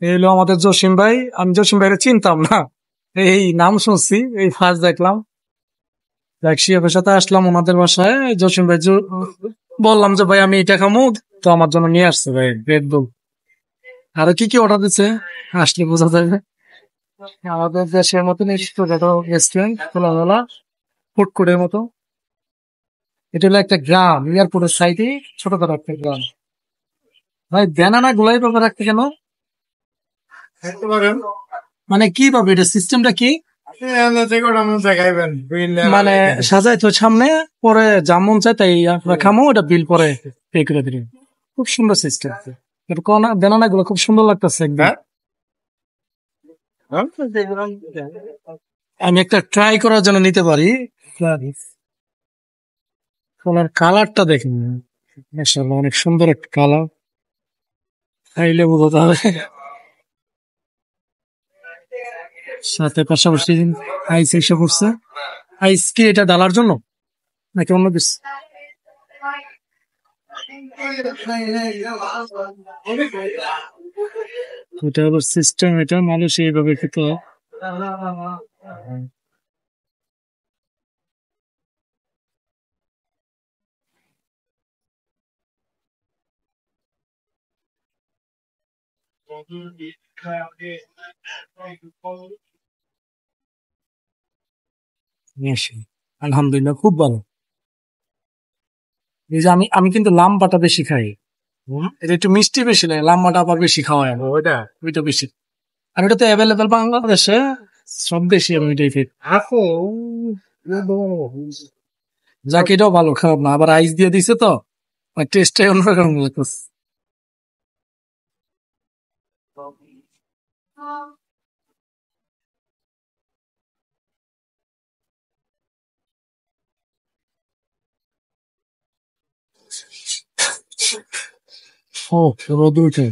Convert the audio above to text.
এই হলো আমাদের জসিম ভাই। আমি জসিম ভাইরে চিনতাম না, এই নাম শুনছি, এই ফার্স্ট দেখলাম। দেখ শিয়াবের সাথে আসলাম ওনাদের বাসায়। জসিম ভাই বললাম যে ভাই আমি এটা খামু, তো আমার জন্য নিয়ে আসছে ভাই রেড বুল। আরো কি কি অর্ডার দিচ্ছে আসলে বোঝা যাবে। আমাদের দেশের মতন ছোটখাটো রেস্টুরেন্ট, খোলামেলা ফুড কোর্টের মতো। এটা হলো একটা গ্রাম, এয়ারপোর্টের সাইডে ছোটখাটো একটা গ্রাম। ভাই ব্যানানা গুলাই পাবে রাখতে কেন? দেখতে পারেন। মানে কিভাবে এটা সিস্টেমটা কি? যে কটা মন চায় খাইবেন, বিল মানে সাজাই তো সামনে, পরে যেমন চাই তাই আমরা খামো, ওটা বিল পরে পে করে দিবেন। খুব সুন্দর সিস্টেম। ব্যানানা গুলো খুব সুন্দর লাগতেছে একদম। আমি একটা ট্রাই করার জন্য নিতে পারি। ফলের কালারটা দেখুন, মাশাআল্লাহ অনেক সুন্দর একটা কালার। খাইলে বোঝা যাবে। সাথে পাশাপাশি আইস এসে পড়ছে। আইস কি এটা ডালার জন্য নাকি অন্য কিছু? এটা হলো সিস্টেম, এটা মানুষ এইভাবে খেতে হয়। আলহামদুলিল্লাহ খুব ভালো। এই যে আমি আমি কিন্তু লাম্বাটা বেশি খাই। এটা একটু মিষ্টি বেশি লাগে, লাম্বাটা আবার বেশি খাওয়াই আমি। ওইটা বেশি। আর ওটা তো অ্যাভেলেবেল বাংলাদেশে, সব দেশে আমি ওইটাই খাই। যাক এটাও ভালো, খারাপ না। আবার আইস দিয়ে দিছে তো টেস্টটাই অন্যরকম লাগতেছে। ও রোদ উঠে।